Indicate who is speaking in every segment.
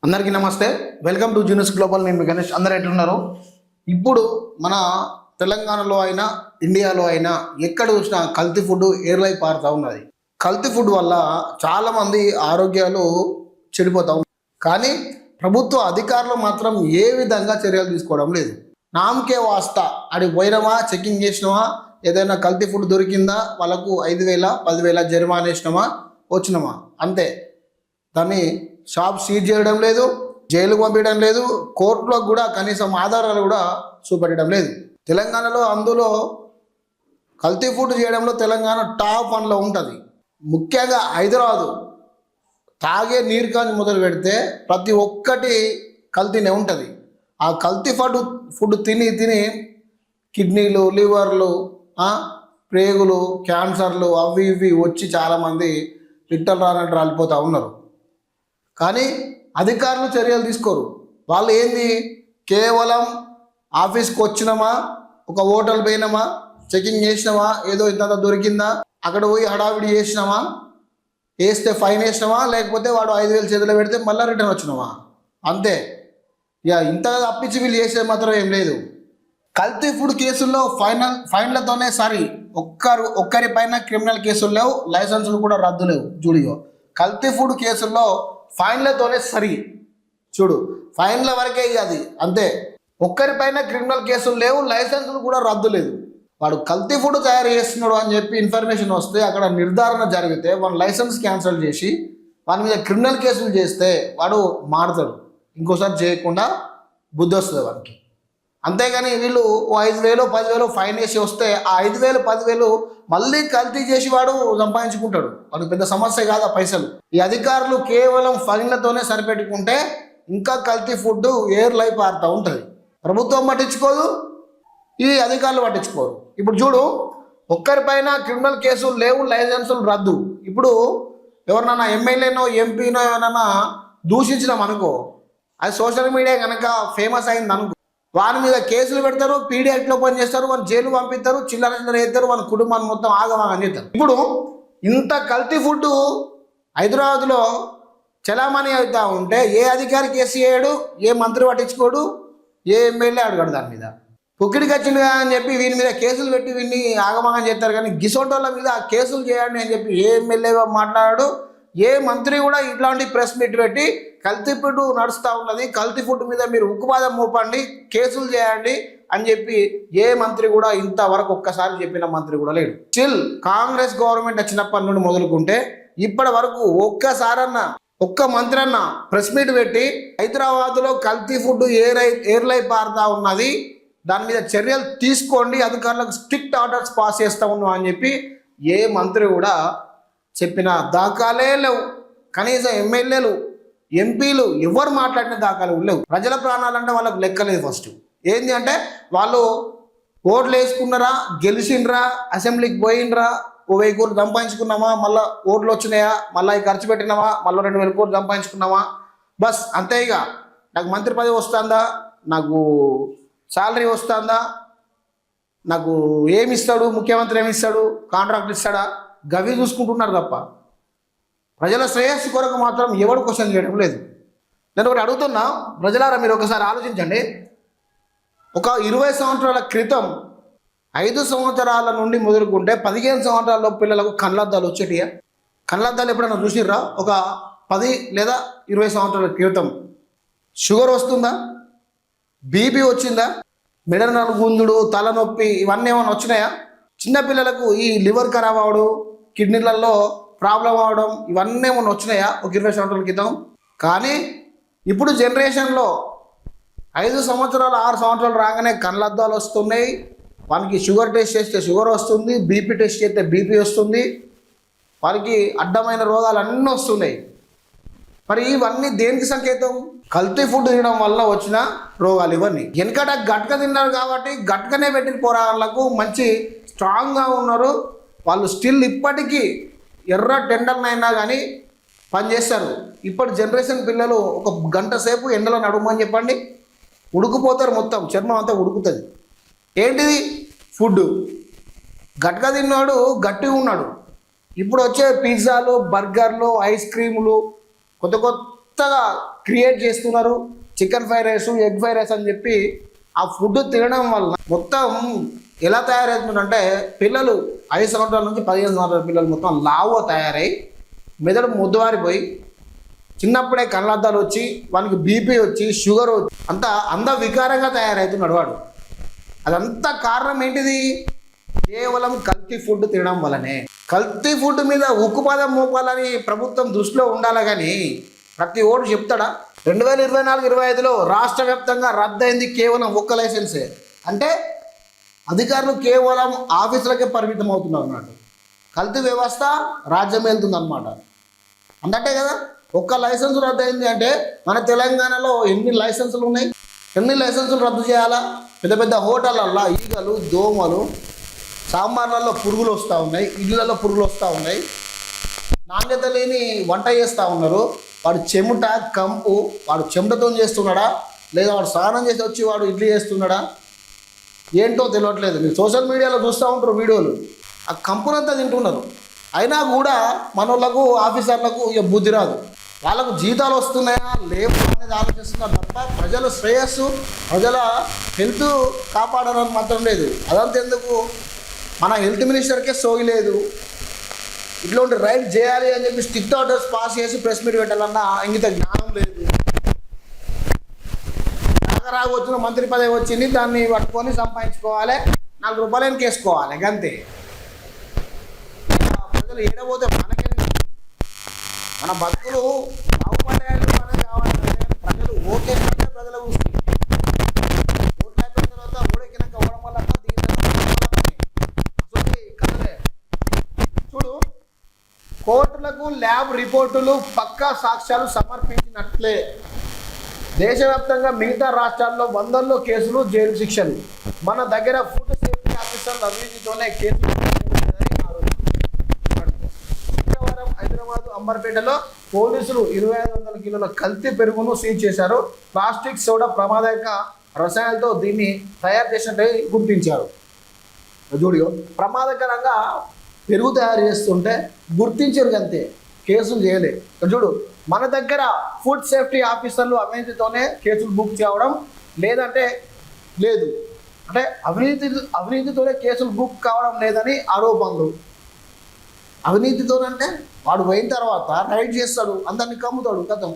Speaker 1: అందరికీ నమస్తే. Welcome to genius global. నేను మీ గణేష్. అందరూ ఎట్లున్నారు? ఇప్పుడు మన తెలంగాణలో అయినా ఇండియాలో అయినా ఎక్కడ చూసినా కల్తీ ఫుడ్ ఏర్లై పారుతూ ఉన్నది. కల్తీ ఫుడ్ వల్ల చాలామంది ఆరోగ్యాలు చెడిపోతూ ఉన్నాయి. కానీ ప్రభుత్వ అధికారులు మాత్రం ఏ విధంగా చర్యలు తీసుకోవడం లేదు. నామకే వాస్తా అడిగి పోయినామా, చెకింగ్ చేసినామా, ఏదైనా కల్తీ ఫుడ్ దొరికిందా, వాళ్ళకు 5,000 10,000 జరిమానా వేసినామా, వచ్చినామా, అంతే. దాన్ని షాప్ సీజ్ చేయడం లేదు, జైలుకు పంపించడం లేదు, కోర్టులో కూడా కనీసం ఆధారాలు కూడా చూపెట్టడం లేదు. తెలంగాణలో అందులో కల్తీ ఫుడ్ చేయడంలో తెలంగాణ టాప్ 1లో ఉంటుంది. ముఖ్యంగా హైదరాబాదు తాగే నీరు కానీ మొదలు పెడితే ప్రతి ఒక్కటి కల్తీనే ఉంటుంది. ఆ కల్తీ ఫుడ్ తిని తిని కిడ్నీలు, లివర్లు, ప్రేగులు, క్యాన్సర్లు అవి ఇవి వచ్చి చాలామంది లిట్టలు రానట్టు రాలిపోతూ ఉన్నారు. కానీ అధికారులు చర్యలు తీసుకోరు. వాళ్ళు ఏంది, కేవలం ఆఫీస్కి వచ్చినామా, ఒక హోటల్ పోయినామా, చెకింగ్ చేసినామా, ఏదో ఇంత దొరికిందా, అక్కడ పోయి హడావిడి చేసినామా, వేస్తే ఫైన్ వేసినామా, లేకపోతే వాడు 5,000 చేతిలో పెడితే మళ్ళీ రిటర్న్ వచ్చినామా, అంతే. ఇక ఇంతగా తప్పించి వీళ్ళు చేసేది మాత్రం ఏం లేదు. కల్తీ ఫుడ్ కేసుల్లో ఫైన్లతోనే సరి, ఒక్కరి పైన క్రిమినల్ కేసులు లేవు, లైసెన్సులు కూడా రద్దు లేవు. చూడిగో, కల్తీ ఫుడ్ కేసుల్లో ఫైన్లతోనే సరి. చూడు, ఫైన్ల వరకే అది, అంతే. ఒక్కరిపైన క్రిమినల్ కేసులు లేవు, లైసెన్సులు కూడా రద్దు లేదు. వాడు కల్తీ ఫుడ్ తయారు చేస్తున్నాడు అని చెప్పి ఇన్ఫర్మేషన్ వస్తే అక్కడ నిర్ధారణ జరిగితే వాడు లైసెన్స్ క్యాన్సిల్ చేసి వాని మీద క్రిమినల్ కేసులు చేస్తే వాడు మారుతాడు, ఇంకోసారి చేయకుండా బుద్ధి వస్తుంది వానికి. అంతేగాని వీళ్ళు 5,000 10,000 ఫైన్ వేసి వస్తే ఆ 5,000 10,000 మళ్ళీ కల్తీ చేసి వాడు సంపాదించుకుంటాడు. వాడికి పెద్ద సమస్య కాదు ఆ పైసలు. ఈ అధికారులు కేవలం ఫైన్లతోనే సరిపెట్టుకుంటే ఇంకా కల్తీ ఫుడ్ ఏర్లై పారుతూ ఉంటుంది. ప్రభుత్వం పట్టించుకోదు, ఈ అధికారులు పట్టించుకోరు. ఇప్పుడు చూడు, ఒక్కరిపైన క్రిమినల్ కేసులు లేవు, లైసెన్సులు రద్దు. ఇప్పుడు ఎవరినైనా ఎమ్మెల్యేనో ఎంపీనో ఎవరైనా దూషించినాం అనుకో, అది సోషల్ మీడియా కనుక ఫేమస్ అయింది అనుకో, వాని మీద కేసులు పెడతారు, పీడీ యాక్ట్లో పని చేస్తారు, వాని జైలు పంపిస్తారు, చిల్లర వేస్తారు, వాని కుటుంబాన్ని మొత్తం ఆగమాగం చేస్తారు. ఇప్పుడు ఇంత కల్తీ ఫుడ్ హైదరాబాద్లో చలామణి అవుతా ఉంటే ఏ అధికారి కేసు చేయడు, ఏ మంత్రి పట్టించుకోడు, ఏ ఎమ్మెల్యే అడగడు దాని మీద. పొక్కిడికి వచ్చింది కదా అని చెప్పి వీని మీద కేసులు పెట్టి వీడిని ఆగమాగం చేస్తారు. కానీ గిసోటోళ్ళ మీద కేసులు చేయండి అని చెప్పి ఏ ఎమ్మెల్యే మాట్లాడాడు, ఏ మంత్రి కూడా ఇట్లాంటి ప్రెస్ మీట్ పెట్టి కల్తీ ఫుడ్ నడుస్తూ ఉన్నది, కల్తీ ఫుడ్ మీద మీరు ఉక్కుపాదం మోపండి, కేసులు చేయండి అని చెప్పి ఏ మంత్రి కూడా ఇంతవరకు ఒక్కసారి చెప్పిన మంత్రి కూడా లేడు. స్టిల్ కాంగ్రెస్ గవర్నమెంట్ వచ్చినప్పటి నుండి మొదలుకుంటే ఇప్పటి వరకు ఒక్కసారన్నా ఒక్క మంత్రి అన్న ప్రెస్ మీట్ పెట్టి హైదరాబాద్లో కల్తీ ఫుడ్ ఏర్లై పారుతా ఉన్నది, దాని మీద చర్యలు తీసుకోండి, అధికారులకు స్ట్రిక్ట్ ఆర్డర్స్ పాస్ చేస్తూ ఉన్నాం అని చెప్పి ఏ మంత్రి కూడా చెప్పిన దాఖలే లేవు. కనీసం ఎమ్మెల్యేలు ఎంపీలు ఎవరు మాట్లాడిన దాఖలు లేవు. ప్రజల ప్రాణాలంటే వాళ్ళకు లెక్కలేదు. ఫస్ట్ ఏంటి అంటే వాళ్ళు ఓట్లు వేసుకున్నారా, గెలిచిండ్రా, అసెంబ్లీకి పోయిండ్రా, 1,000 కోట్లు సంపాదించుకున్నామా, మళ్ళీ ఓట్లు వచ్చినాయా, మళ్ళీ ఖర్చు పెట్టినామా, మళ్ళీ 2,000 కోట్లు సంపాదించుకున్నామా, బస్ అంతే. ఇక నాకు మంత్రి పదవి వస్తుందా, నాకు శాలరీ వస్తుందా, నాకు ఏమిస్తాడు ముఖ్యమంత్రి, ఏమిస్తాడు, కాంట్రాక్ట్ ఇస్తాడా, గవి చూసుకుంటున్నారు తప్ప ప్రజల శ్రేయస్సు కొరకు మాత్రం ఎవడు క్వశ్చన్ చేయడం లేదు. నేను ఒకటి అడుగుతున్నా, ప్రజలారా మీరు ఒకసారి ఆలోచించండి. ఒక 20 సంవత్సరాల క్రితం 5 సంవత్సరాల నుండి మొదలుకుంటే 15 సంవత్సరాల పిల్లలకు కళ్ళద్దాలు వచ్చేటియా? కళ్ళద్దాలు ఎప్పుడైనా చూసిర్రా? ఒక 10 లేదా 20 సంవత్సరాల క్రితం షుగర్ వస్తుందా, బీపీ వచ్చిందా, మెడనలు గుంజుడు, తలనొప్పి ఇవన్నీ ఏమైనా వచ్చినాయా? చిన్నపిల్లలకు ఈ లివర్ ఖరాబ్ అవడం, కిడ్నీలలో ప్రాబ్లం అవడం ఇవన్నీ ఏమైనా వచ్చినాయా ఒక 20 సంవత్సరాల క్రితం? కానీ ఇప్పుడు జనరేషన్లో 5 సంవత్సరాలు 6 సంవత్సరాలు రాగానే కళ్ళద్దాలు వస్తున్నాయి, వానికి షుగర్ టెస్ట్ చేస్తే షుగర్ వస్తుంది, బీపీ టెస్ట్ చేస్తే బీపీ వస్తుంది, వారికి అడ్డమైన రోగాలు అన్నీ వస్తున్నాయి. మరి ఇవన్నీ దేనికి సంకేతం? కల్తీ ఫుడ్ తినడం వల్ల వచ్చిన రోగాలు ఇవన్నీ. వెనకట గట్క తిన్నారు కాబట్టి గట్కనే పెట్టిన పోరాళ్ళకు మంచి స్ట్రాంగ్గా ఉన్నారు వాళ్ళు. స్టిల్ ఇప్పటికీ ఎర్ర టెండర్నైనా కానీ పనిచేస్తారు. ఇప్పటి జనరేషన్ పిల్లలు ఒక గంట సేపు ఎండలో నడవమని చెప్పండి, ఉడుకుపోతారు, మొత్తం చర్మం అంతా ఉడుకుతుంది. ఏంటిది? ఫుడ్. గట్క తిన్నాడు గట్టిగా ఉన్నాడు. ఇప్పుడు వచ్చే పిజ్జాలు, బర్గర్లు, ఐస్ క్రీములు, కొత్త కొత్త కొత్తగా క్రియేట్ చేస్తున్నారు. Chicken fried rice, egg fried rice అని చెప్పి ఆ ఫుడ్ తినడం వల్ల మొత్తం ఎలా తయారవుతుందంటే పిల్లలు 5 సంవత్సరాల నుంచి 15 సంవత్సరాల పిల్లలు మొత్తం లావుగా తయారై మెదడు ముద్దవారిపోయి చిన్నప్పుడే కళ్ళద్దాలు వచ్చి వానికి బీపీ వచ్చి షుగర్ వచ్చి అంతా వికారంగా తయారవుతున్నాడు వాడు. అదంతా కారణం ఏంటిది? కేవలం కల్తీ ఫుడ్ తినడం వల్లనే. కల్తీ ఫుడ్ మీద ఉక్కుపాదం మోపాలని ప్రభుత్వం దృష్టిలో ఉండాలి, కానీ ప్రతి ఓటు చెప్తాడా? 2024-25లో రాష్ట్ర వ్యాప్తంగా రద్దయింది కేవలం ఒక్క లైసెన్సే. అంటే అధికారులు కేవలం ఆఫీసులకే పరిమితం అవుతున్నారు అన్నట్టు. కల్తీ వ్యవస్థ రాజ్యం వెళ్తుంది అన్నమాట. అందుకే కదా ఒక్క లైసెన్స్ రద్దు అయింది అంటే మన తెలంగాణలో ఎన్ని లైసెన్సులు ఉన్నాయి? ఎన్ని లైసెన్సులు రద్దు చేయాలా? పెద్ద పెద్ద హోటళ్ళల్లో ఈగలు, దోమలు, సాంబార్లలో పురుగులు వస్తూ ఉన్నాయి, ఇళ్ళల్లో పురుగులు వస్తూ ఉన్నాయి, నాణ్యత లేని వంట చేస్తూ ఉన్నారు. వాడు చెమట కంపు, వాడు చెమటతో చేస్తున్నాడా లేదా వాడు స్నానం చేసి వచ్చి వాడు ఇడ్లీ చేస్తున్నాడా ఏంటో తెలియట్లేదు. మీరు సోషల్ మీడియాలో చూస్తూ ఉంటారు వీడియోలు. ఆ కంపునంతా తింటున్నారు. అయినా కూడా మనోళ్ళకు ఆఫీసర్లకు ఇక బుద్ధి రాదు. వాళ్ళకు జీతాలు వస్తున్నాయా లేవు అనేది ఆలోచిస్తున్నారు తప్ప ప్రజల శ్రేయస్సు, ప్రజల హెల్త్ కాపాడాలని మాత్రం లేదు. అదంతా ఎందుకు? మన హెల్త్ మినిస్టర్కే సోయి లేదు. ఇట్లాంటి రైట్ చేయాలి అని చెప్పి స్ట్రిక్ట్ ఆర్డర్స్ పాస్ చేసి ప్రెస్ మీట్ పెట్టాలన్నా ఇంగిత జ్ఞానం లేదు. రాగరాగు వచ్చిన మంత్రి పదవి వచ్చింది, దాన్ని పట్టుకొని సంపాదించుకోవాలి, 4 రూపాయలు కేసుకోవాలి, అంతే. ప్రజలు ఏడబోతే మనకే మన బతుకులు బాగుపడేయాలి అనేది కావాలంటే ప్రజలు ఓకే అంటే ప్రజల గురించి ఓట్లు అయిపోయిన తర్వాత ఓడెక్కినాక ఓడం వల్ల కదలే. చూడు, కోర్టులకు ల్యాబ్ రిపోర్టులు పక్కా సాక్ష్యాలు సమర్పించినట్లే దేశవ్యాప్తంగా మిగతా రాష్ట్రాల్లో వందల్లో కేసులు, జైలు శిక్షలు. మన దగ్గర ఫుడ్ సేఫ్టీ ఆఫీసర్ల అవినీతితోనే కేసులు. శుక్రవారం హైదరాబాద్ అంబర్పేటలో పోలీసులు 2500 కిలోల కల్తీ పెరుగును సీజ్ చేశారు. ప్లాస్టిక్ సోడా ప్రమాదక రసాయనాలతో దీన్ని తయారు చేసినట్టు గుర్తించారు. చూడు, ప్రమాదకరంగా పెరుగు తయారు చేస్తుంటే గుర్తించారు, అంతే, కేసులు చేయలే. చూడు, మన దగ్గర ఫుడ్ సేఫ్టీ ఆఫీసర్లు అవినీతితోనే కేసులు బుక్ చేయడం లేదంటే లేదు, అంటే అవినీతితోనే కేసులు బుక్ కావడం లేదని ఆరోపణలు. అవినీతితోనంటే వాడు పోయిన తర్వాత రైడ్ చేస్తాడు, అందరినీ కమ్ముతాడు, కథం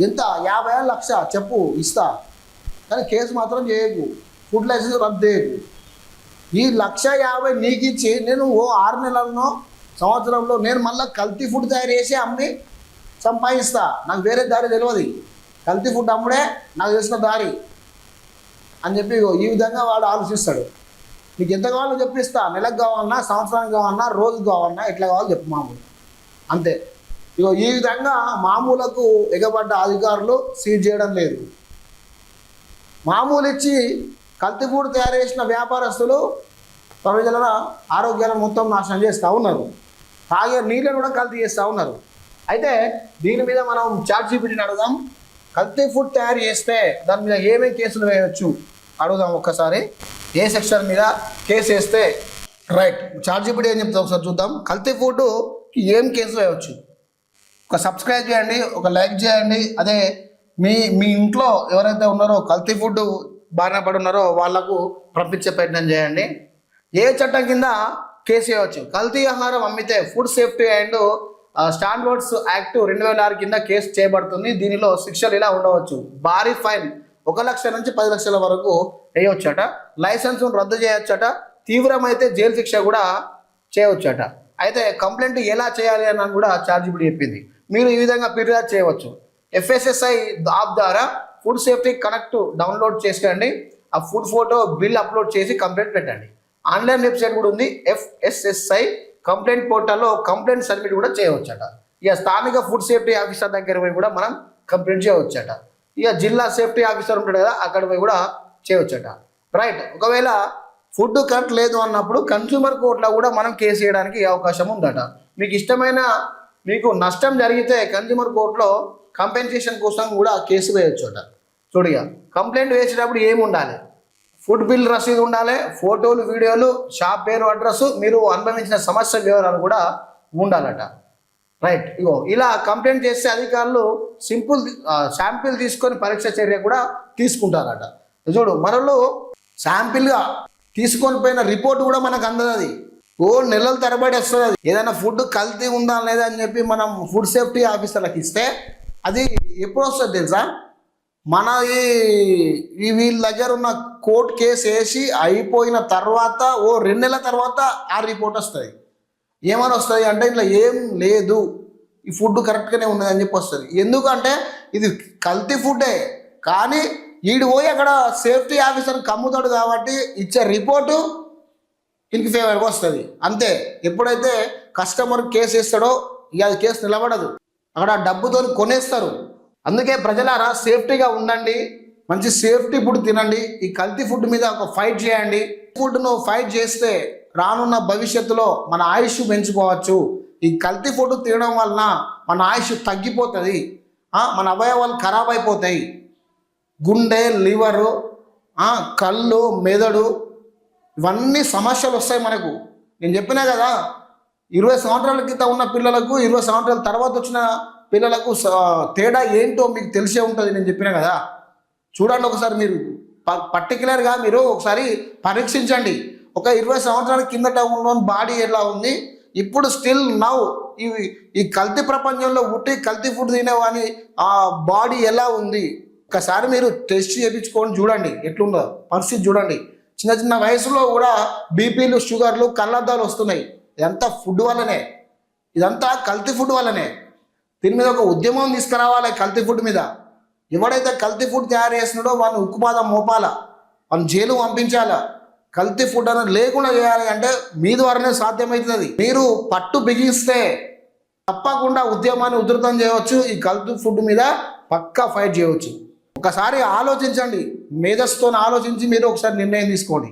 Speaker 1: ఎంత 50,000 లక్ష చెప్పు ఇస్తా, కానీ కేసు మాత్రం చేయకు, ఫుడ్ లైసెన్స్ రద్దు చేయకు. ఈ 1,50,000 నీకు ఇచ్చి నేను 6 నెలల్లో సంవత్సరంలో నేను మళ్ళీ కల్తీ ఫుడ్ తయారు చేసి అమ్మి సంపాదిస్తా, నాకు వేరే దారి తెలియదు, కల్తీ ఫుడ్ అమ్ముడే నాకు తెలిసిన దారి అని చెప్పి ఈ విధంగా వాడు ఆలోచిస్తాడు. నీకు ఎంత కావాలో చెప్పిస్తా, నెలకు కావాలన్నా, సంవత్సరానికి కావాలన్నా, రోజుకు కావాలన్నా, ఎట్లా కావాలో చెప్పు మామూలు, అంతే. ఈ విధంగా మామూలకు ఎగబడ్డ అధికారులు సీజ్ చేయడం లేదు. మామూలు ఇచ్చి కల్తీ ఫుడ్ తయారు చేసిన వ్యాపారస్తులు ప్రజల ఆరోగ్యాలను మొత్తం నాశనం చేస్తూ ఉన్నారు. తాగే నీళ్ళను కూడా కల్తీ చేస్తూ ఉన్నారు. అయితే దీని మీద మనం ChatGPTని అడుగుదాం. కల్తీ ఫుడ్ తయారు చేస్తే దాని మీద ఏమేమి కేసులు వేయవచ్చు అడుగుదాం ఒక్కసారి. ఏ సెక్షన్ మీద కేసు వేస్తే రైట్? ChatGPT ఏం చెప్తా ఒకసారి చూద్దాం. కల్తీ ఫుడ్కి ఏం కేసు వేయవచ్చు? ఒక సబ్స్క్రైబ్ చేయండి, ఒక లైక్ చేయండి. అదే మీ ఇంట్లో ఎవరైతే ఉన్నారో కల్తీ ఫుడ్ బారిన పడి ఉన్నారో వాళ్లకు పంపించే ప్రయత్నం చేయండి. ఏ చట్టం కింద కేసు వేయవచ్చు? కల్తీ ఆహారం అమ్మితే food safety and standards act 2006 కింద కేసు చేయబడుతుంది. దీనిలో శిక్షలు ఇలా ఉండవచ్చు: భారీ ఫైన్ 1 లక్ష నుంచి 10 లక్షల వరకు వేయవచ్చట, లైసెన్స్ను రద్దు చేయవచ్చట, తీవ్రమైతే జైలు శిక్ష కూడా చేయవచ్చట. అయితే కంప్లైంట్ ఎలా చేయాలి అని కూడా ChatGPT చెప్పింది. మీరు ఈ విధంగా ఫిర్యాదు చేయవచ్చు. FSSAI యాప్ ద్వారా ఫుడ్ సేఫ్టీ కనెక్ట్ డౌన్లోడ్ చేసుకోండి. ఆ ఫుడ్ ఫోటో బిల్ అప్లోడ్ చేసి కంప్లైంట్ పెట్టండి. ఆన్లైన్ వెబ్సైట్ కూడా ఉంది, FSSAI కంప్లైంట్ పోర్టల్లో కంప్లైంట్ సబ్మిట్ కూడా చేయవచ్చట. ఇక స్థానిక ఫుడ్ సేఫ్టీ ఆఫీసర్ దగ్గర పోయి కూడా మనం కంప్లైంట్ చేయవచ్చట. ఇక జిల్లా సేఫ్టీ ఆఫీసర్ ఉంటాడు కదా, అక్కడ పోయి కూడా చేయవచ్చట. రైట్. ఒకవేళ ఫుడ్ కరెక్ట్ లేదు అన్నప్పుడు కన్స్యూమర్ కోర్టులో కూడా మనం కేసు చేయడానికి అవకాశం ఉందట. మీకు ఇష్టమైన మీకు నష్టం జరిగితే కన్స్యూమర్ కోర్టులో కంపెన్సేషన్ కోసం కూడా కేసు వేయొచ్చట. చూడిగా కంప్లైంట్ వేసేటప్పుడు ఏమి ఉండాలి? ఫుడ్ బిల్ రసీదు ఉండాలి, ఫోటోలు, వీడియోలు, షాప్ పేరు, అడ్రస్, మీరు అనుభవించిన సమస్య వివరాలు కూడా ఉండాలట. రైట్. ఇగో ఇలా కంప్లైంట్ చేస్తే అధికారులు సింపుల్ శాంపిల్ తీసుకొని పరీక్ష చర్య కూడా తీసుకుంటారట. చూడు మనలో శాంపిల్గా తీసుకొని పోయిన రిపోర్ట్ కూడా మనకు అందదు. అది నెలల తరబడి వస్తుంది. అది ఏదైనా ఫుడ్ కల్తీ ఉందా లేదా అని చెప్పి మనం ఫుడ్ సేఫ్టీ ఆఫీసర్లకు ఇస్తే అది ఎప్పుడు వస్తుంది తెలుసా? మన ఈ వీళ్ళ దగ్గర ఉన్న కోర్టు కేసు వేసి అయిపోయిన తర్వాత 2 నెలల తర్వాత ఆ రిపోర్ట్ వస్తుంది. ఏమని వస్తుంది అంటే ఇట్లా ఏం లేదు, ఈ ఫుడ్ కరెక్ట్గానే ఉన్నది అని చెప్పి వస్తుంది. ఎందుకంటే ఇది కల్తీ ఫుడ్డే, కానీ వీడు పోయి అక్కడ సేఫ్టీ ఆఫీసర్ కమ్ముతాడు కాబట్టి ఇచ్చే రిపోర్టు ఇంటికి ఫేవర్గా వస్తుంది. అంతే. ఎప్పుడైతే కస్టమర్ కేసు ఇస్తాడో ఇక అది కేసు నిలబడదు, అక్కడ డబ్బుతో కొనేస్తారు. అందుకే ప్రజలారా సేఫ్టీగా ఉండండి, మంచి సేఫ్టీ ఫుడ్ తినండి. ఈ కల్తీ ఫుడ్ మీద ఒక ఫైట్ చేయండి. ఫుడ్ను ఫైట్ చేస్తే రానున్న భవిష్యత్తులో మన ఆయుష్ పెంచుకోవచ్చు. ఈ కల్తీ ఫుడ్ తినడం వలన మన ఆయుష్ తగ్గిపోతుంది, మన అవయవాలు ఖరాబ్ అయిపోతాయి. గుండె, లివరు, కళ్ళు, మెదడు, ఇవన్నీ సమస్యలు వస్తాయి మనకు. నేను చెప్పినా కదా, 20 సంవత్సరాల క్రితం ఉన్న పిల్లలకు 20 సంవత్సరాల తర్వాత వచ్చిన పిల్లలకు తేడా ఏంటో మీకు తెలిసే ఉంటుంది. నేను చెప్పినా కదా, చూడండి ఒకసారి. మీరు పర్టికులర్గా మీరు ఒకసారి పరీక్షించండి. ఒక 20 సంవత్సరాల కిందట ఉన్న బాడీ ఎలా ఉంది, ఇప్పుడు స్టిల్ నౌ ఈ కల్తీ ప్రపంచంలో పుట్టి కల్తీ ఫుడ్ తినేవాని ఆ బాడీ ఎలా ఉంది ఒకసారి మీరు టెస్ట్ చేయించుకొని చూడండి, ఎట్లుందో పరిస్థితి చూడండి. చిన్న చిన్న వయసులో కూడా బీపీలు, షుగర్లు, కళ్ళద్దాలు వస్తున్నాయి. ఇదంతా ఫుడ్ వల్లనే, ఇదంతా కల్తీ ఫుడ్ వల్లనే. దీని మీద ఒక ఉద్యమం తీసుకురావాలి. కల్తీ ఫుడ్ మీద ఎవడైతే కల్తీ ఫుడ్ తయారు చేస్తున్నాడో వాడిని ఉక్కుపాదం మోపాల, వాళ్ళని జైలు పంపించాలా. కల్తీ ఫుడ్ అనేది లేకుండా చేయాలి అంటే మీ ద్వారానే సాధ్యమవుతుంది. మీరు పట్టు బిగిస్తే తప్పకుండా ఉద్యమాన్ని ఉధృతం చేయవచ్చు. ఈ కల్తీ ఫుడ్ మీద పక్కా ఫైట్ చేయవచ్చు. ఒకసారి ఆలోచించండి, మేధస్సుతో ఆలోచించి మీరు ఒకసారి నిర్ణయం తీసుకోండి.